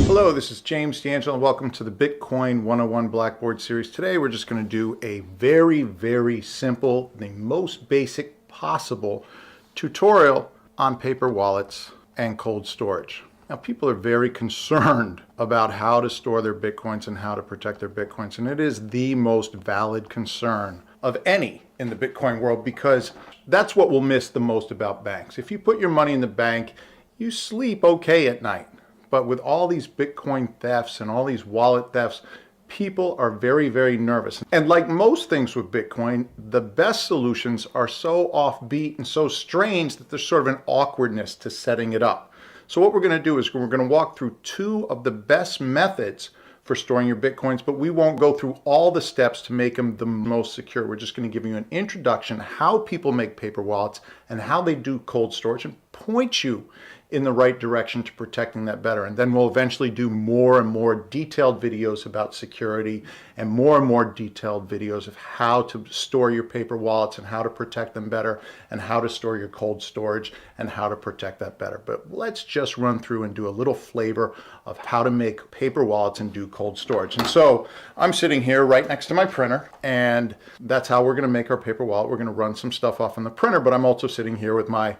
Hello, this is James D'Angelo and welcome to the Bitcoin 101 Blackboard series. Today we're just going to do a very simple, the most basic possible tutorial on paper wallets and cold storage. Now people are very concerned about how to store their Bitcoins and how to protect their Bitcoins, and it is the most valid concern of any in the Bitcoin world because that's what we'll miss the most about banks. If you put your money in the bank, you sleep okay at night. But with all these Bitcoin thefts and all these wallet thefts, people are very nervous. And like most things with Bitcoin, the best solutions are so offbeat and so strange that there's sort of an awkwardness to setting it up. So what we're going to do is we're going to walk through two of the best methods for storing your Bitcoins, but we won't go through all the steps to make them the most secure. We're just going to give you an introduction how people make paper wallets and how they do cold storage and point you in the right direction to protecting that better. And then we'll eventually do more and more detailed videos about security and more detailed videos of how to store your paper wallets and how to protect them better and how to store your cold storage and how to protect that better. But let's just run through and do a little flavor of how to make paper wallets and do cold storage. And so I'm sitting here right next to my printer, and that's how we're going to make our paper wallet. We're going to run some stuff off on the printer, but I'm also sitting here with my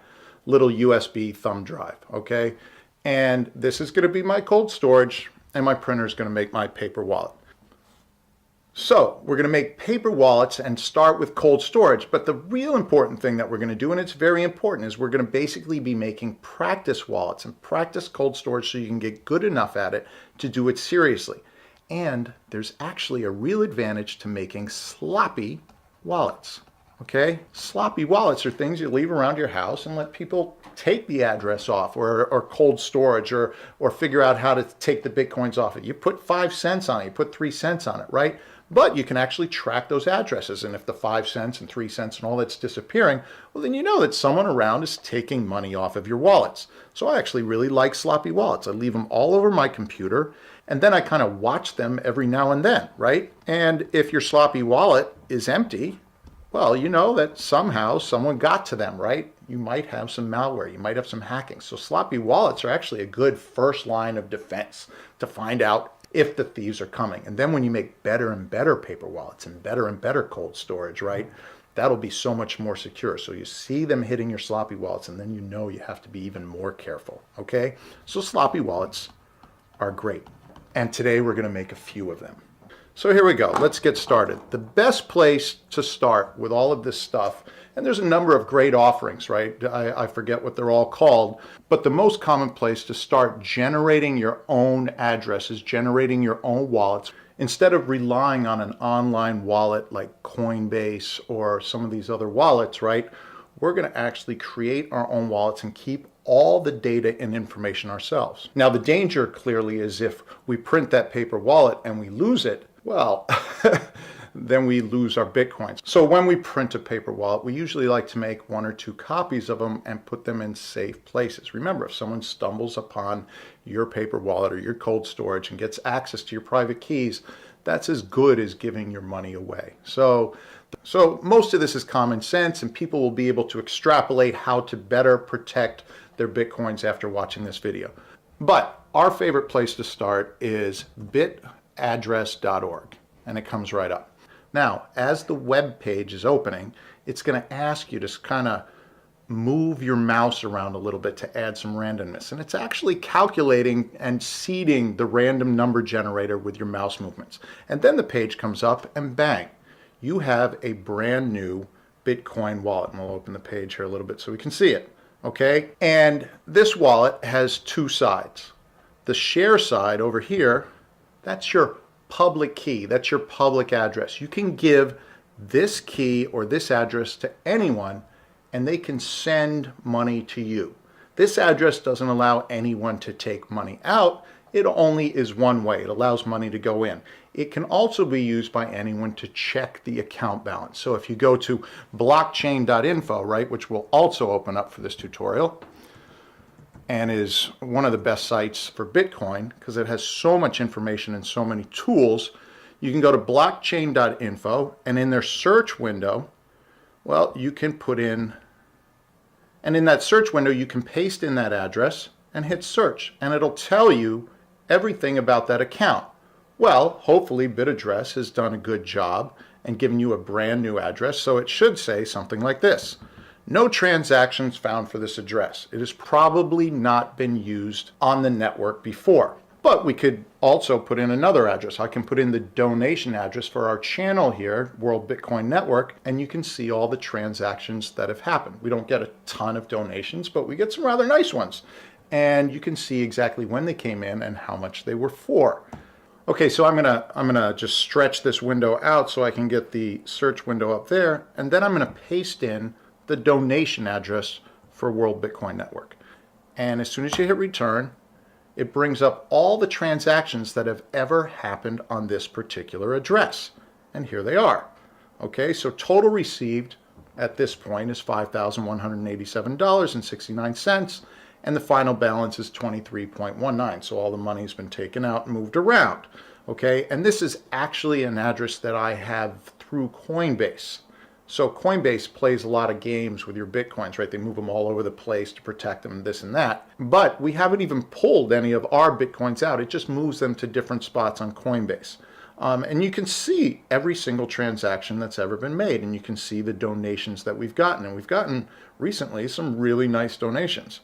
little USB thumb drive, okay? And this is going to be my cold storage, and my printer is going to make my paper wallet. So we're going to make paper wallets and start with cold storage, but the real important thing that we're going to do, and it's very important, is we're going to basically be making practice wallets and practice cold storage so you can get good enough at it to do it seriously. And there's actually a real advantage to making sloppy wallets. Okay, sloppy wallets are things you leave around your house and let people take the address off, or cold storage, or figure out how to take the Bitcoins off it. You put 5 cents on it, you put 3 cents on it, right? But you can actually track those addresses, and if the 5 cents and 3 cents and all that's disappearing, well then you know that someone around is taking money off of your wallets. So I actually really like sloppy wallets. I leave them all over my computer, and then I kind of watch them every now and then, right? And if your sloppy wallet is empty, well, you know that somehow someone got to them, right? You might have some malware, you might have some hacking. So sloppy wallets are actually a good first line of defense to find out if the thieves are coming. And then when you make better and better paper wallets and better cold storage, right? That'll be so much more secure. So you see them hitting your sloppy wallets, and then you know you have to be even more careful, okay? So sloppy wallets are great. And today we're gonna make a few of them. So here we go, let's get started. The best place to start with all of this stuff, and there's a number of great offerings, right? I forget what they're all called, but the most common place to start generating your own addresses, generating your own wallets, instead of relying on an online wallet like Coinbase or some of these other wallets, right? We're gonna actually create our own wallets and keep all the data and information ourselves. Now the danger clearly is if we print that paper wallet and we lose it, well, then we lose our Bitcoins. So when we print a paper wallet, we usually like to make 1 or 2 copies of them and put them in safe places. Remember, if someone stumbles upon your paper wallet or your cold storage and gets access to your private keys, that's as good as giving your money away. So most of this is common sense, and people will be able to extrapolate how to better protect their Bitcoins after watching this video. But our favorite place to start is bitaddress.org, and it comes right up. Now, as the web page is opening, it's going to ask you to kind of move your mouse around a little bit to add some randomness. And it's actually calculating and seeding the random number generator with your mouse movements. And then the page comes up and bang, you have a brand new Bitcoin wallet. And we'll open the page here a little bit so we can see it. Okay, and this wallet has 2 sides. The share side over here, that's your public key, that's your public address. You can give this key or this address to anyone and they can send money to you. This address doesn't allow anyone to take money out. It only is one way. It allows money to go in. It can also be used by anyone to check the account balance. So if you go to blockchain.info, right, which we'll also open up for this tutorial, and is one of the best sites for Bitcoin because it has so much information and so many tools, you can go to blockchain.info, and in their search window, well, you can put in, and in that search window, you can paste in that address and hit search, and it'll tell you everything about that account. Well, hopefully BitAddress has done a good job and given you a brand new address, so it should say something like this. No transactions found for this address. It has probably not been used on the network before. But we could also put in another address. I can put in the donation address for our channel here, World Bitcoin Network, and you can see all the transactions that have happened. We don't get a ton of donations, but we get some rather nice ones. And you can see exactly when they came in and how much they were for. Okay, so I'm gonna just stretch this window out so I can get the search window up there, and then I'm gonna paste in the donation address for World Bitcoin Network. And as soon as you hit return, it brings up all the transactions that have ever happened on this particular address. And here they are. Okay, so total received at this point is $5,187.69, and the final balance is 23.19. So all the money's been taken out and moved around. Okay, and this is actually an address that I have through Coinbase. So Coinbase plays a lot of games with your Bitcoins, right? They move them all over the place to protect them, this and that. But we haven't even pulled any of our Bitcoins out. It just moves them to different spots on Coinbase. And you can see every single transaction that's ever been made, and you can see the donations that we've gotten. And we've gotten recently some really nice donations.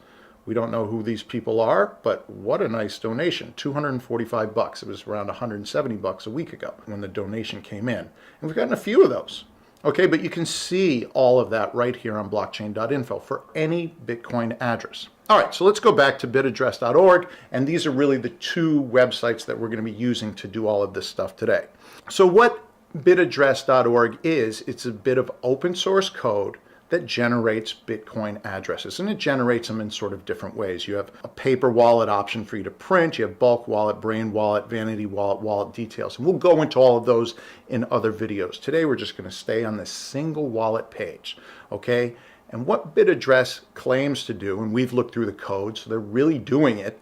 We don't know who these people are, but what a nice donation. 245 bucks. It was around 170 bucks a week ago when the donation came in. And we've gotten a few of those. Okay, but you can see all of that right here on blockchain.info for any Bitcoin address. All right, so let's go back to bitaddress.org, and these are really the two websites that we're going to be using to do all of this stuff today. So what bitaddress.org is, it's a bit of open source code that generates Bitcoin addresses, and it generates them in sort of different ways. You have a paper wallet option for you to print, you have bulk wallet, brain wallet, vanity wallet, wallet details, and we'll go into all of those in other videos. Today we're just going to stay on this single wallet page, okay? And what BitAddress claims to do, and we've looked through the code, so they're really doing it,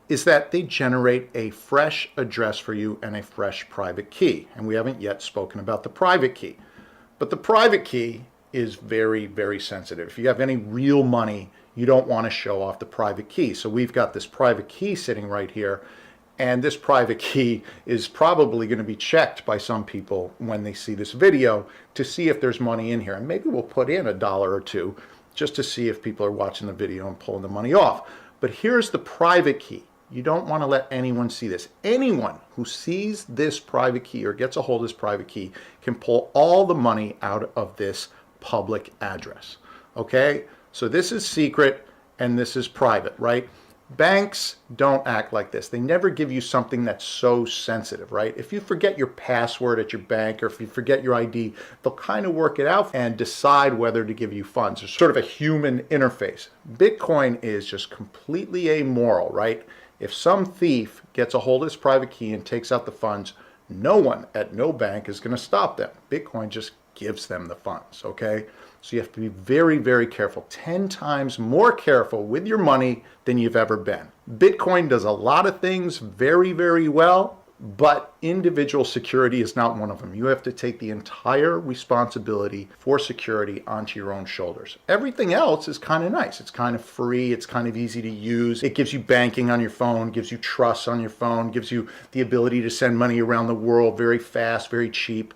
is that they generate a fresh address for you and a fresh private key. And we haven't yet spoken about the private key. But the private key is very, very sensitive. If you have any real money, you don't want to show off the private key. So we've got this private key sitting right here, and this private key is probably going to be checked by some people when they see this video to see if there's money in here. And maybe we'll put in $1 or $2 just to see if people are watching the video and pulling the money off. But here's the private key. You don't want to let anyone see this. Anyone who sees this private key or gets a hold of this private key can pull all the money out of this public address. Okay, so this is secret and this is private, right? Banks don't act like this. They never give you something that's so sensitive, right? If you forget your password at your bank or if you forget your ID, they'll kind of work it out and decide whether to give you funds. It's sort of a human interface. Bitcoin is just completely amoral, right? If some thief gets a hold of this private key and takes out the funds, no one at no bank is going to stop them. Bitcoin just gives them the funds, okay? So you have to be very, very careful, 10 times more careful with your money than you've ever been. Bitcoin does a lot of things very, very well, but individual security is not one of them. You have to take the entire responsibility for security onto your own shoulders. Everything else is kind of nice. It's kind of free. It's kind of easy to use. It gives you banking on your phone, gives you trust on your phone, gives you the ability to send money around the world very fast, very cheap.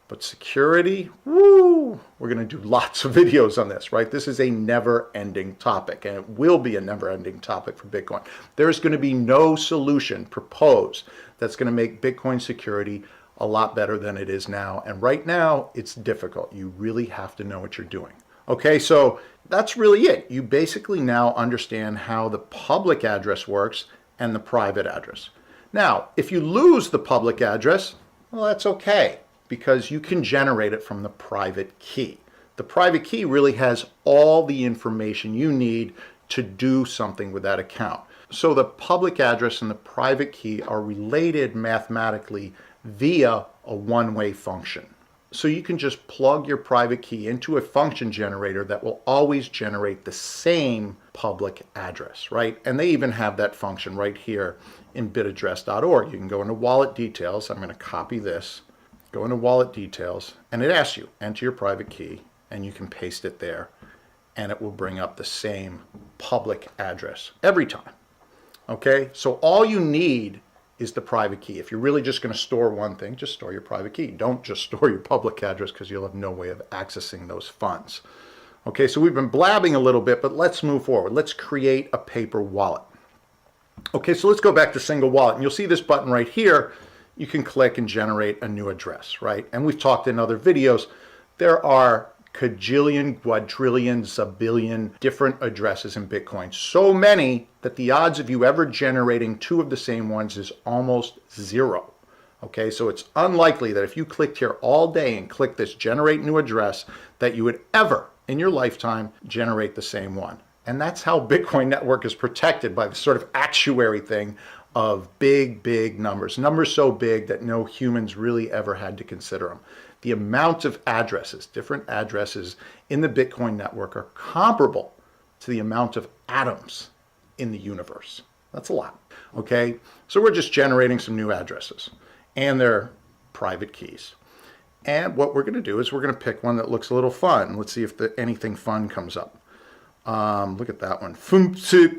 But security, woo, we're going to do lots of videos on this, right? This is a never-ending topic, and it will be a never-ending topic for Bitcoin. There's going to be no solution proposed that's going to make Bitcoin security a lot better than it is now. And right now, it's difficult. You really have to know what you're doing. Okay, so that's really it. You basically now understand how the public address works and the private address. Now, if you lose the public address, well, that's okay, because you can generate it from the private key. The private key really has all the information you need to do something with that account. So the public address and the private key are related mathematically via a one-way function. So you can just plug your private key into a function generator that will always generate the same public address, right? And they even have that function right here in bitaddress.org. You can go into wallet details. I'm going to copy this. Go into wallet details, and it asks you, enter your private key, and you can paste it there, and it will bring up the same public address every time. Okay, so all you need is the private key. If you're really just going to store one thing, just store your private key. Don't just store your public address because you'll have no way of accessing those funds. Okay, so we've been blabbing a little bit, but let's move forward. Let's create a paper wallet. Okay, so let's go back to single wallet, and you'll see this button right here. You can click and generate a new address, right? And we've talked in other videos, there are cajillion, quadrillion, zabillion different addresses in Bitcoin. So many that the odds of you ever generating two of the same ones is almost zero. Okay, so it's unlikely that if you clicked here all day and clicked this generate new address, that you would ever in your lifetime generate the same one. And that's how Bitcoin network is protected, by the sort of actuary thing of big, big numbers. Numbers so big that no humans really ever had to consider them. The amount of addresses, different addresses in the Bitcoin network, are comparable to the amount of atoms in the universe. That's a lot. Okay, so we're just generating some new addresses, and they're private keys. And what we're going to do is we're going to pick one that looks a little fun. Let's see if anything fun comes up. Look at that one. 17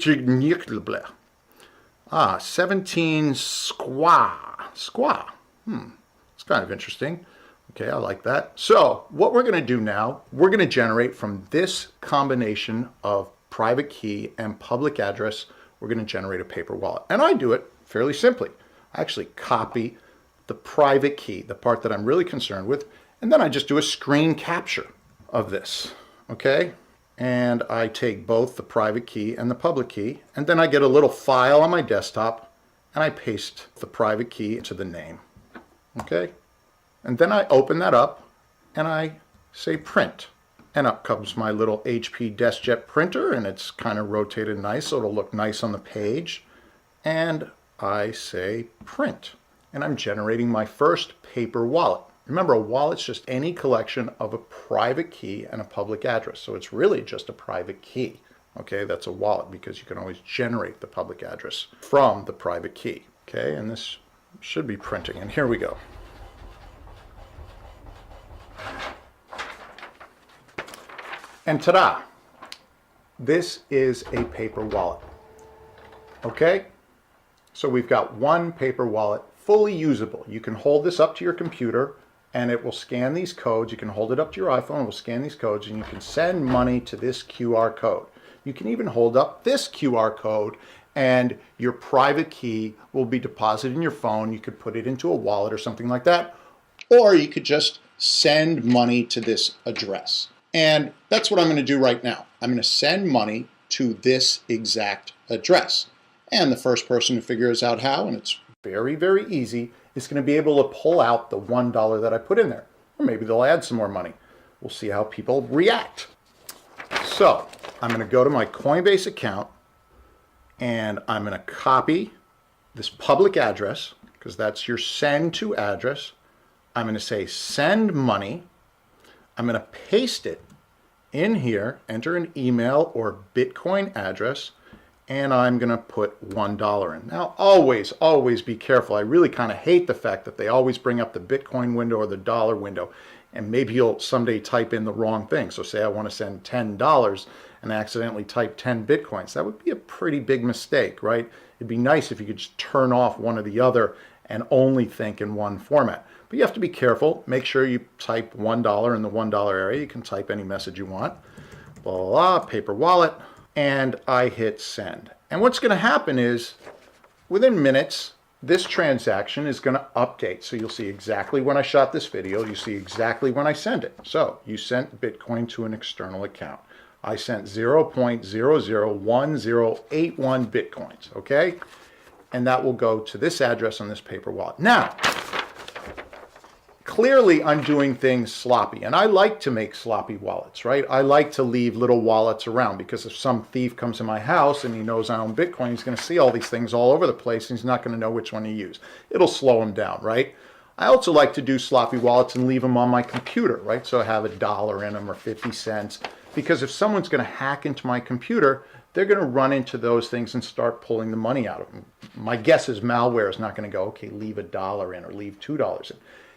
squaw. It's kind of interesting. Okay, I like that. So what we're going to do now, we're going to generate from this combination of private key and public address, we're going to generate a paper wallet. And I do it fairly simply. I actually copy the private key, the part that I'm really concerned with, and then I just do a screen capture of this. Okay? And I take both the private key and the public key, and then I get a little file on my desktop, and I paste the private key into the name. Okay? And then I open that up, and I say print. And up comes my little HP DeskJet printer, and it's kind of rotated nice, so it'll look nice on the page. And I say print. And I'm generating my first paper wallet. Remember, a wallet's just any collection of a private key and a public address. So it's really just a private key. Okay, that's a wallet because you can always generate the public address from the private key. Okay, and this should be printing. And here we go. And ta-da! This is a paper wallet. Okay? So we've got one paper wallet, fully usable. You can hold this up to your computer and it will scan these codes. You can hold it up to your iPhone, it will scan these codes, and you can send money to this QR code. You can even hold up this QR code and your private key will be deposited in your phone. You could put it into a wallet or something like that. Or you could just send money to this address. And that's what I'm going to do right now. I'm going to send money to this exact address. And the first person who figures out how, and it's very, very easy, is going to be able to pull out the $1 that I put in there. Or maybe they'll add some more money. We'll see how people react. So I'm going to go to my Coinbase account and I'm going to copy this public address because that's your send to address. I'm going to say send money. I'm going to paste it in here, enter an email or Bitcoin address, and I'm going to put $1 in. Now, always be careful. I really kind of hate the fact that they always bring up the Bitcoin window or the dollar window, and maybe you'll someday type in the wrong thing. So say I want to send $10 and accidentally type 10 Bitcoins. That would be a pretty big mistake, right? It'd be nice if you could just turn off one or the other and only think in one format. But you have to be careful. Make sure you type $1 in the $1 area. You can type any message you want. Blah, blah, blah, paper wallet. And I hit send. And what's going to happen is within minutes, this transaction is going to update. So you'll see exactly when I shot this video. You see exactly when I send it. So you sent Bitcoin to an external account. I sent 0.001081 Bitcoins, okay? And that will go to this address on this paper wallet. Now, clearly I'm doing things sloppy, and I like to make sloppy wallets, right? I like to leave little wallets around because if some thief comes to my house and he knows I own Bitcoin, he's going to see all these things all over the place and he's not going to know which one to use. It'll slow him down, right? I also like to do sloppy wallets and leave them on my computer, right? So I have $1 in them or 50 cents, because if someone's going to hack into my computer, they're going to run into those things and start pulling the money out of them. My guess is malware is not going to go, okay, leave $1 in or leave $2 in.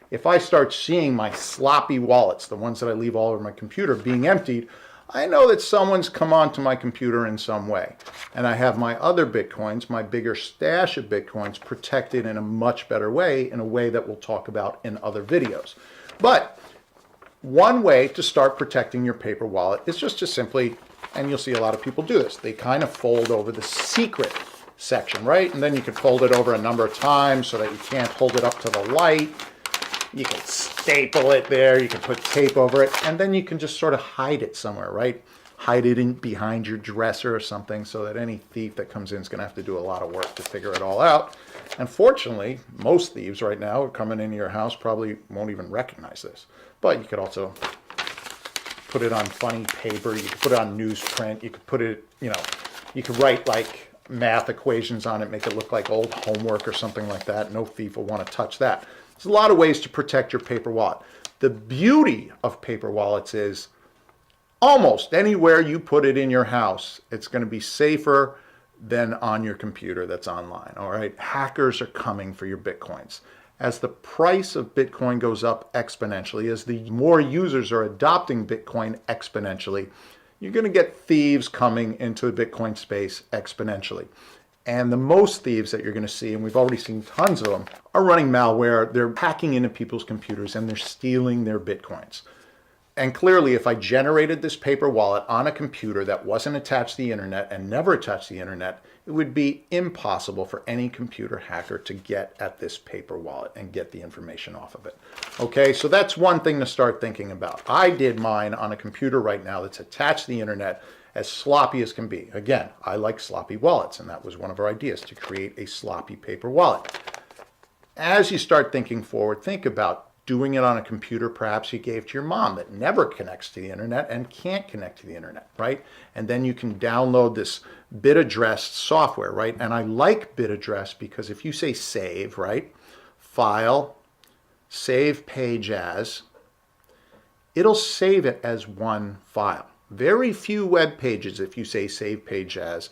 If I start seeing my sloppy wallets, the ones that I leave all over my computer, being emptied, I know that someone's come onto my computer in some way. And I have my other Bitcoins, my bigger stash of Bitcoins, protected in a much better way, in a way that we'll talk about in other videos. But one way to start protecting your paper wallet is just to simply, and you'll see a lot of people do this, they kind of fold over the secret section, right? And then you can fold it over a number of times so that you can't hold it up to the light. You can staple it there, you can put tape over it, and then you can just sort of hide it somewhere, right? Hide it in behind your dresser or something so that any thief that comes in is going to have to do a lot of work to figure it all out. And fortunately, most thieves right now coming into your house probably won't even recognize this. But you could also put it on funny paper, you could put it on newsprint, you could put it, you could write like math equations on it, make it look like old homework or something like that. No thief will want to touch that. There's a lot of ways to protect your paper wallet. The beauty of paper wallets is almost anywhere you put it in your house, it's going to be safer than on your computer that's online, all right? Hackers are coming for your Bitcoins. As the price of Bitcoin goes up exponentially, as the more users are adopting Bitcoin exponentially, you're going to get thieves coming into the Bitcoin space exponentially. And the most thieves that you're going to see, and we've already seen tons of them, are running malware. They're hacking into people's computers and they're stealing their Bitcoins. And clearly, if I generated this paper wallet on a computer that wasn't attached to the internet and never attached to the internet, it would be impossible for any computer hacker to get at this paper wallet and get the information off of it. Okay, so that's one thing to start thinking about. I did mine on a computer right now that's attached to the internet, as sloppy as can be. Again, I like sloppy wallets, and that was one of our ideas, to create a sloppy paper wallet. As you start thinking forward, think about doing it on a computer perhaps you gave to your mom that never connects to the internet and can't connect to the internet, right? And then you can download this bit address software, right? And I like bit address because if you say save, right? File, save page as, it'll save it as one file. Very few web pages, if you say save page as,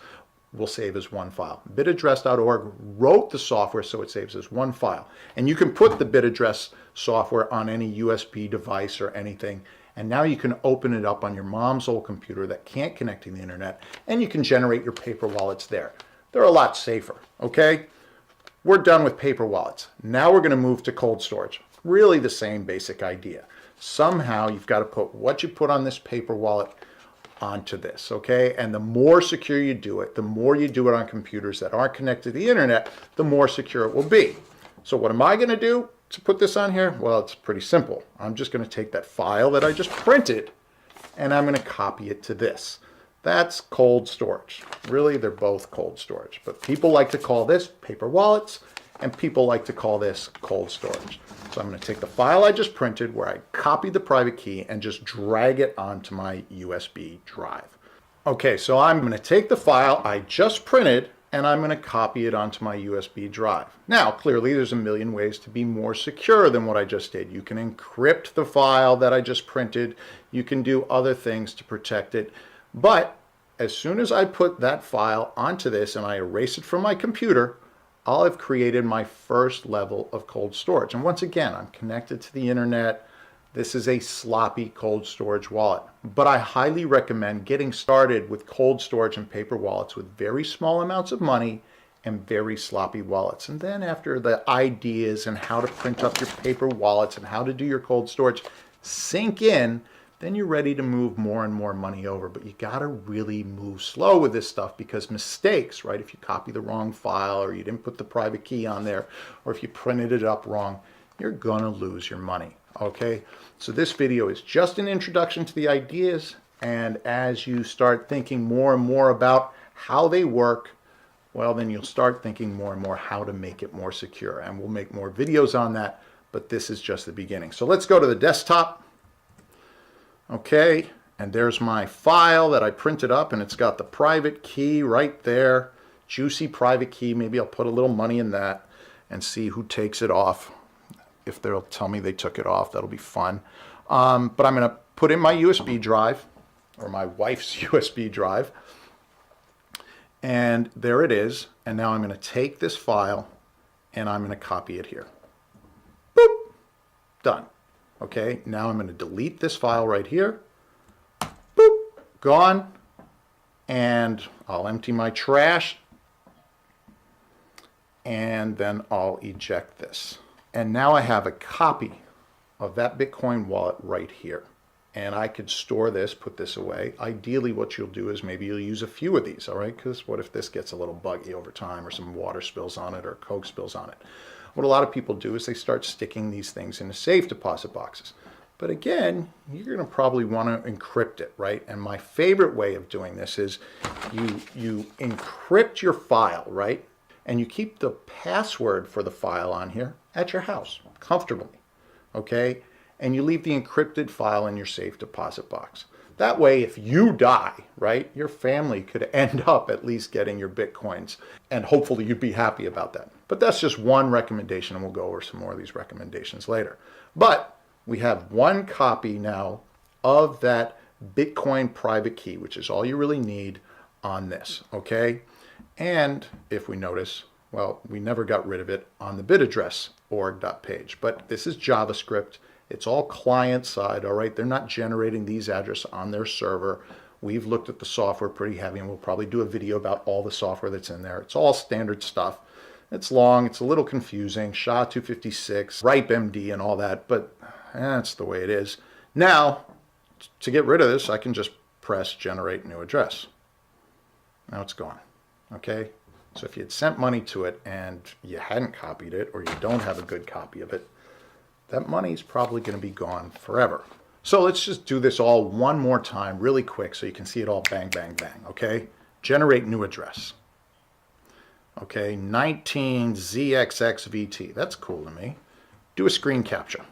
will save as one file. Bitaddress.org wrote the software so it saves as one file. And you can put the Bitaddress software on any USB device or anything. And now you can open it up on your mom's old computer that can't connect to the internet, and you can generate your paper wallets there. They're a lot safer, okay? We're done with paper wallets. Now we're going to move to cold storage. Really the same basic idea. Somehow you've got to put what you put on this paper wallet onto this, okay? And the more secure you do it, the more you do it on computers that aren't connected to the internet, the more secure it will be. So what am I going to do to put this on here? Well, it's pretty simple. I'm just going to take that file that I just printed and I'm going to copy it to this. That's cold storage. Really, they're both cold storage, but people like to call this paper wallets and people like to call this cold storage. So I'm going to take the file I just printed where I copied the private key and just drag it onto my USB drive. Okay, so I'm going to take the file I just printed and I'm going to copy it onto my USB drive. Now, clearly there's a million ways to be more secure than what I just did. You can encrypt the file that I just printed. You can do other things to protect it. But as soon as I put that file onto this and I erase it from my computer, I'll have created my first level of cold storage. And once again, I'm connected to the internet. This is a sloppy cold storage wallet. But I highly recommend getting started with cold storage and paper wallets with very small amounts of money and very sloppy wallets. And then after the ideas and how to print up your paper wallets and how to do your cold storage sink in, then you're ready to move more and more money over. But you got to really move slow with this stuff because mistakes, right? If you copy the wrong file or you didn't put the private key on there, or if you printed it up wrong, you're going to lose your money, okay? So this video is just an introduction to the ideas. And as you start thinking more and more about how they work, well, then you'll start thinking more and more how to make it more secure. And we'll make more videos on that, but this is just the beginning. So let's go to the desktop. Okay, and there's my file that I printed up and it's got the private key right there. Juicy private key. Maybe I'll put a little money in that and see who takes it off. If they'll tell me they took it off, that'll be fun. But I'm going to put in my USB drive, or my wife's USB drive. And there it is. And now I'm going to take this file and I'm going to copy it here. Boop. Done. Okay, now I'm going to delete this file right here. Boop, gone. And I'll empty my trash. And then I'll eject this. And now I have a copy of that Bitcoin wallet right here. And I could store this, put this away. Ideally, what you'll do is maybe you'll use a few of these, all right? Because what if this gets a little buggy over time, or some water spills on it, or Coke spills on it? What a lot of people do is they start sticking these things into safe deposit boxes. But again, you're going to probably want to encrypt it, right? And my favorite way of doing this is you encrypt your file, right? And you keep the password for the file on here at your house, comfortably, okay? And you leave the encrypted file in your safe deposit box. That way, if you die, right, your family could end up at least getting your Bitcoins, and hopefully you'd be happy about that. But that's just one recommendation, and we'll go over some more of these recommendations later. But we have one copy now of that Bitcoin private key, which is all you really need on this, okay? And if we notice, well, we never got rid of it on the bitaddress.org page, but this is JavaScript. It's all client side, all right? They're not generating these addresses on their server. We've looked at the software pretty heavy, and we'll probably do a video about all the software that's in there. It's all standard stuff. It's long, it's a little confusing, SHA-256, RIPE-MD and all that, but that's the way it is. Now, to get rid of this, I can just press generate new address. Now it's gone, okay? So if you had sent money to it and you hadn't copied it, or you don't have a good copy of it, that money is probably going to be gone forever. So let's just do this all one more time really quick so you can see it all bang, bang, bang, okay? Generate new address. Okay, 19ZXXVT. That's cool to me. Do a screen capture.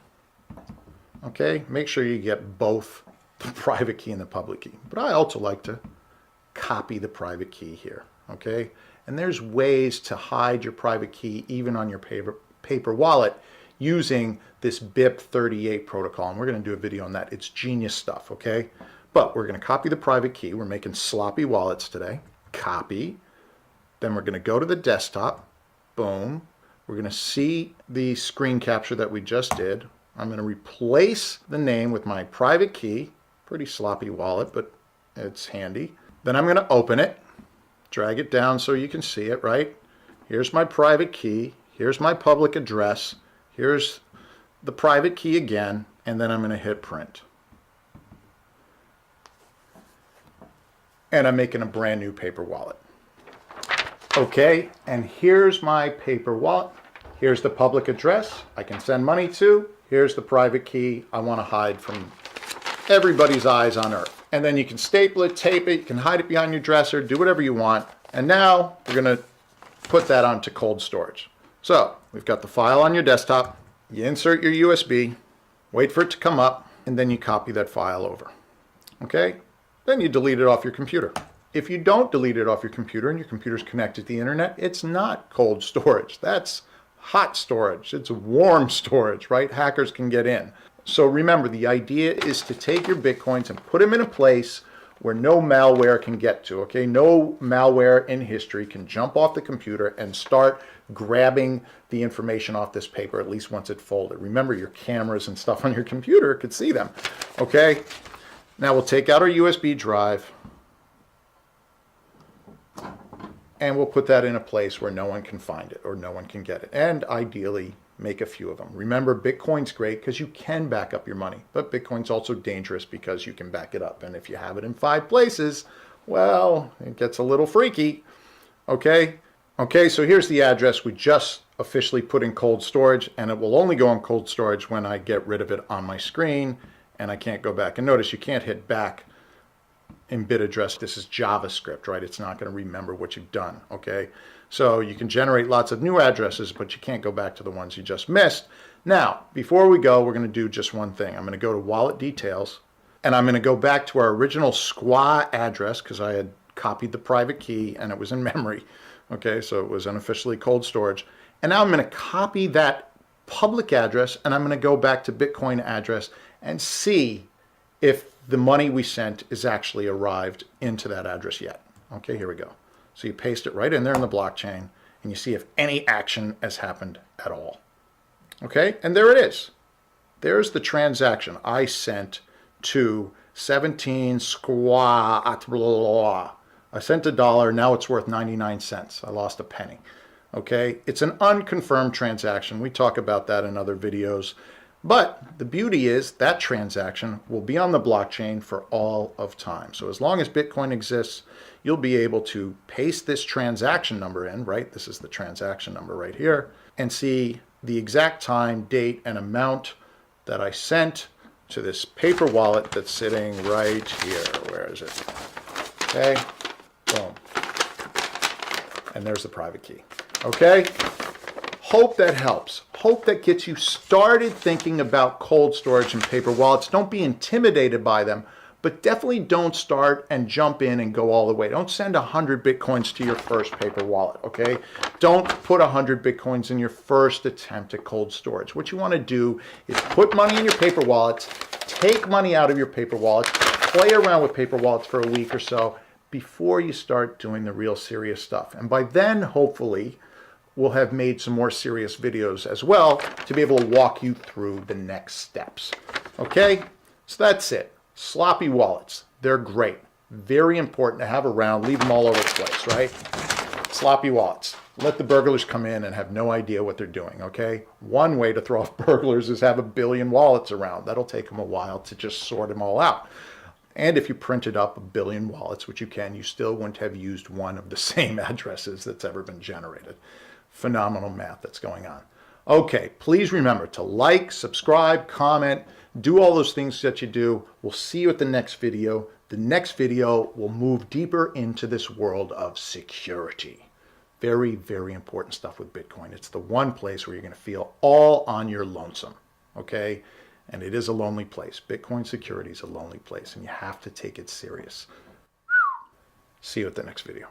Okay, make sure you get both the private key and the public key. But I also like to copy the private key here, okay? And there's ways to hide your private key even on your paper wallet using this BIP38 protocol. And we're going to do a video on that. It's genius stuff, okay? But we're going to copy the private key. We're making sloppy wallets today. Copy. Then we're going to go to the desktop. Boom. We're going to see the screen capture that we just did. I'm going to replace the name with my private key. Pretty sloppy wallet, but it's handy. Then I'm going to open it. Drag it down so you can see it, right? Here's my private key. Here's my public address. Here's the private key again. And then I'm going to hit print. And I'm making a brand new paper wallet. Okay, and here's my paper wallet. Here's the public address I can send money to. Here's the private key I want to hide from everybody's eyes on earth. And then you can staple it, tape it, you can hide it behind your dresser, do whatever you want. And now we're going to put that onto cold storage. So we've got the file on your desktop. You insert your USB, wait for it to come up, and then you copy that file over. Okay? Then you delete it off your computer. If you don't delete it off your computer and your computer's connected to the internet, it's not cold storage. That's hot storage. It's warm storage, right? Hackers can get in. So remember, the idea is to take your Bitcoins and put them in a place where no malware can get to, okay? No malware in history can jump off the computer and start grabbing the information off this paper, at least once it's folded. Remember, your cameras and stuff on your computer could see them, okay? Now we'll take out our USB drive and we'll put that in a place where no one can find it or no one can get it. And ideally, make a few of them. Remember, Bitcoin's great because you can back up your money, but Bitcoin's also dangerous because you can back it up. And if you have it in 5 places, well, it gets a little freaky, okay? Okay, so here's the address we just officially put in cold storage, and it will only go in cold storage when I get rid of it on my screen, and I can't go back. And notice you can't hit back in bit address. This is JavaScript, right? It's not going to remember what you've done, okay? So you can generate lots of new addresses, but you can't go back to the ones you just missed. Now, before we go, we're going to do just one thing. I'm going to go to wallet details, and I'm going to go back to our original squaw address because I had copied the private key and it was in memory, okay? So it was unofficially cold storage. And now I'm going to copy that public address, and I'm going to go back to Bitcoin address and see if the money we sent is actually arrived into that address yet. Okay, here we go. So you paste it right in there in the blockchain, and you see if any action has happened at all. Okay, and there it is. There's the transaction I sent to 17 squat, blah, blah, blah. I sent $1, now it's worth 99 cents. I lost a penny. Okay, it's an unconfirmed transaction. We talk about that in other videos. But the beauty is that transaction will be on the blockchain for all of time. So as long as Bitcoin exists, you'll be able to paste this transaction number in, right? This is the transaction number right here, and see the exact time, date, and amount that I sent to this paper wallet that's sitting right here. Where is it? Okay, boom. And there's the private key. Okay? Hope that helps. Hope that gets you started thinking about cold storage and paper wallets. Don't be intimidated by them, but definitely don't start and jump in and go all the way. Don't send 100 Bitcoins to your first paper wallet, okay? Don't put 100 Bitcoins in your first attempt at cold storage. What you want to do is put money in your paper wallets, take money out of your paper wallets, play around with paper wallets for a week or so before you start doing the real serious stuff. And by then, hopefully, we'll have made some more serious videos as well to be able to walk you through the next steps. Okay? So that's it. Sloppy wallets. They're great. Very important to have around. Leave them all over the place, right? Sloppy wallets. Let the burglars come in and have no idea what they're doing, okay? One way to throw off burglars is have 1 billion wallets around. That'll take them a while to just sort them all out. And if you printed up 1 billion wallets, which you can, you still wouldn't have used one of the same addresses that's ever been generated. Phenomenal math that's going on. Okay, please remember to like, subscribe, comment, do all those things that you do. We'll see you at the next video. The next video will move deeper into this world of security. Very, very important stuff with Bitcoin. It's the one place where you're going to feel all on your lonesome, okay? And it is a lonely place. Bitcoin security is a lonely place, and you have to take it serious. See you at the next video.